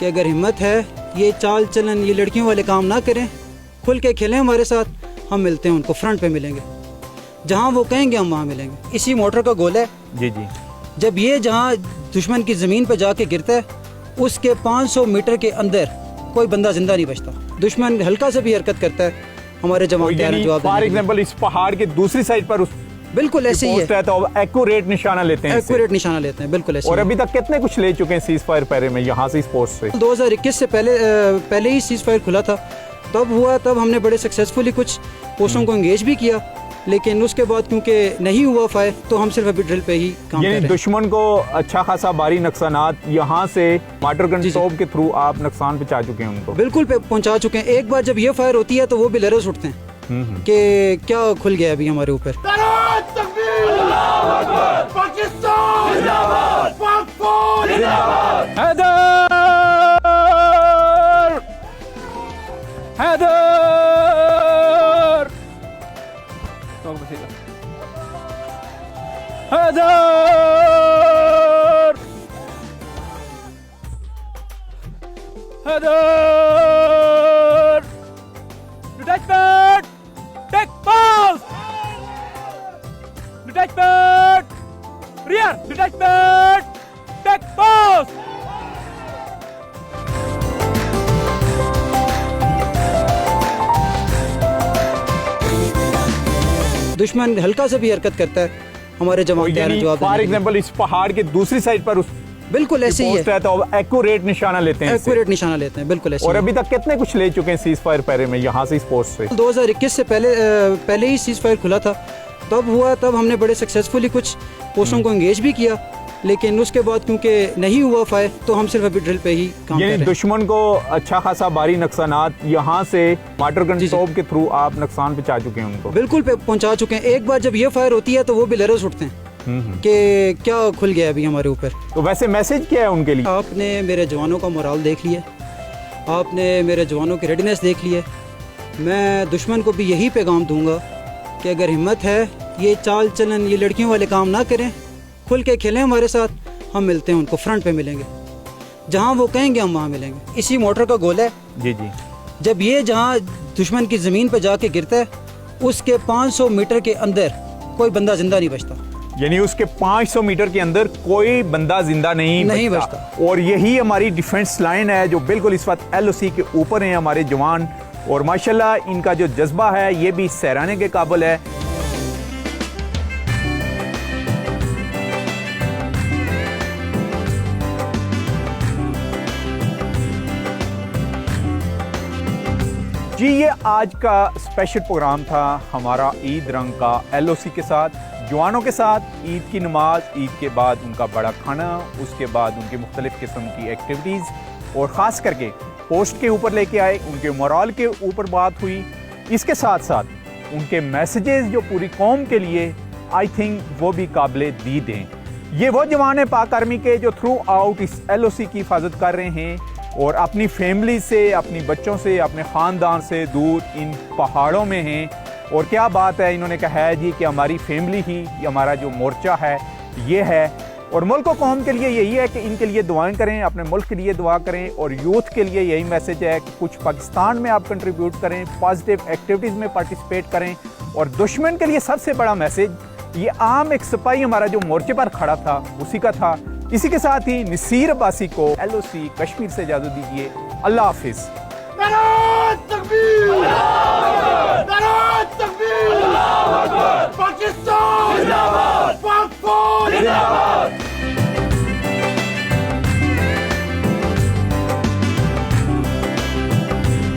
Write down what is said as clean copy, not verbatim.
कि अगर हिम्मत है ये चाल चलन ये लड़कियों वाले काम ना करें, खुल के खेलें हमारे साथ, हम मिलते हैं उनको फ्रंट पे मिलेंगे, जहाँ वो कहेंगे हम वहाँ मिलेंगे। इसी मोटर का गोल है जी जी। जब ये जहाँ दुश्मन की ज़मीन पर जाके गिरता है उसके 500 मीटर के अंदर कोई बंदा जिंदा नहीं बचता। दुश्मन हल्का सा भी हरकत करता है हमारे जवान तैयार हैं जवाब। फॉर एग्जांपल इस पहाड़ के दूसरी साइड पर बिल्कुल ऐसे ही है, तो एक्यूरेट निशाना लेते हैं, एक्यूरेट निशाना लेते हैं, बिल्कुल ऐसे। और अभी तक कितने कुछ ले चुके हैं सीज फायर पैरे में यहाँ से इस पोस्ट से? 2021 से पहले ही सीज फायर खुला था, तब हुआ, तब हमने बड़े सक्सेसफुली कुछ पोस्टों को एंगेज भी किया, लेकिन उसके बाद क्योंकि नहीं हुआ फायर तो हम सिर्फ अभी ड्रिल पे ही काम कर रहे हैं। दुश्मन को अच्छा खासा भारी नुकसानात यहाँ से वाटर गन तोप के थ्रू आप नुकसान पहुंचा चुके हैं उनको? बिल्कुल पहुंचा चुके हैं। एक बार जब ये फायर होती है तो वो भी लरज़ उठते हैं कि क्या खुल गया अभी हमारे ऊपर। Detachment! Take post! Detachment! Rear! Detachment! Take post! दुश्मन हल्का सा भी हरकत करता है हमारे जवान तैयार हैं जवाब। फॉर एग्जांपल इस पहाड़ के दूसरी साइड पर बिल्कुल ऐसे ही है, तो एक्यूरेट निशाना लेते हैं, एक्यूरेट निशाना लेते हैं, बिल्कुल ऐसे। और अभी तक कितने कुछ ले चुके हैं सीज फायर पैरे में यहाँ से इस पोस्ट से? 2021 से पहले ही सीज फायर खुला था, तब हुआ, तब हमने बड़े सक्सेसफुली कुछ पोस्टों को एंगेज भी किया, लेकिन उसके बाद क्योंकि नहीं हुआ फायर तो हम सिर्फ अभी ड्रिल पे ही काम कर रहे हैं। दुश्मन को अच्छा खासा भारी नुकसानात यहाँ से वाटर गन तोप के थ्रू आप नुकसान पहुंचा चुके हैं उनको? बिल्कुल पहुंचा चुके हैं। एक बार जब ये फायर होती है तो वो भी लरज़ उठते हैं कि क्या खुल गया अभी हमारे ऊपर। तो वैसे मैसेज क्या है उनके लिए? आपने मेरे जवानों का मोराल देख लिया, आपने मेरे जवानों की रेडीनेस देख ली है। मैं दुश्मन को भी यही पैगाम दूंगा कि अगर हिम्मत है ये चाल चलन ये लड़कियों वाले काम ना करें, खुल के खेलें हमारे साथ, हम मिलते हैं उनको फ्रंट पे मिलेंगे, जहाँ वो कहेंगे हम वहाँ मिलेंगे। इसी मोटर का गोल है जी जी। जब ये जहाँ दुश्मन की ज़मीन पर जाके गिरता है उसके 500 मीटर के अंदर कोई बंदा जिंदा नहीं बचता। यानी उसके 500 मीटर के अंदर कोई बंदा जिंदा नहीं बचता। और यही हमारी डिफेंस लाइन है जो बिल्कुल इस वक्त LOC के ऊपर हैं हमारे जवान, और माशाल्लाह इनका जो जज्बा है ये भी सराहने के काबिल है। जी ये आज का स्पेशल प्रोग्राम था हमारा ईद रंग का LOC के साथ, जवानों के साथ। ईद की नमाज, ईद के बाद उनका बड़ा खाना, उसके बाद उनकी मुख्तलिफ किस्म की एक्टिविटीज़, और ख़ास करके पोस्ट के ऊपर लेके आए, उनके मोराल के ऊपर बात हुई। इसके साथ साथ उनके मैसेजेस जो पूरी कौम के लिए आई थिंक वो भी काबिल दीद हैं। ये वो जवान हैं पाक आर्मी के जो थ्रू आउट इस LOC की हिफाजत कर रहे हैं और अपनी फैमिली से, अपनी बच्चों से, अपने ख़ानदान से दूर इन पहाड़ों में हैं। और क्या बात है, इन्होंने कहा है जी कि हमारी फैमिली ही हमारा जो मोर्चा है ये है, और मुल्क और कौम के लिए यही है कि इनके लिए दुआएं करें, अपने मुल्क के लिए दुआ करें, और यूथ के लिए यही मैसेज है कि कुछ पाकिस्तान में आप कंट्रीब्यूट करें, पॉजिटिव एक्टिविटीज़ में पार्टिसिपेट करें। और दुश्मन के लिए सबसे बड़ा मैसेज ये आम एक सिपाही हमारा जो मोर्चे पर खड़ा था उसी का था। इसी के साथ ही नसीर अब्बासी को LOC कश्मीर से इजाज़त दीजिए। अल्लाह हाफिज़। पाकिस्तान जिंदाबाद, पाक फौज जिंदाबाद।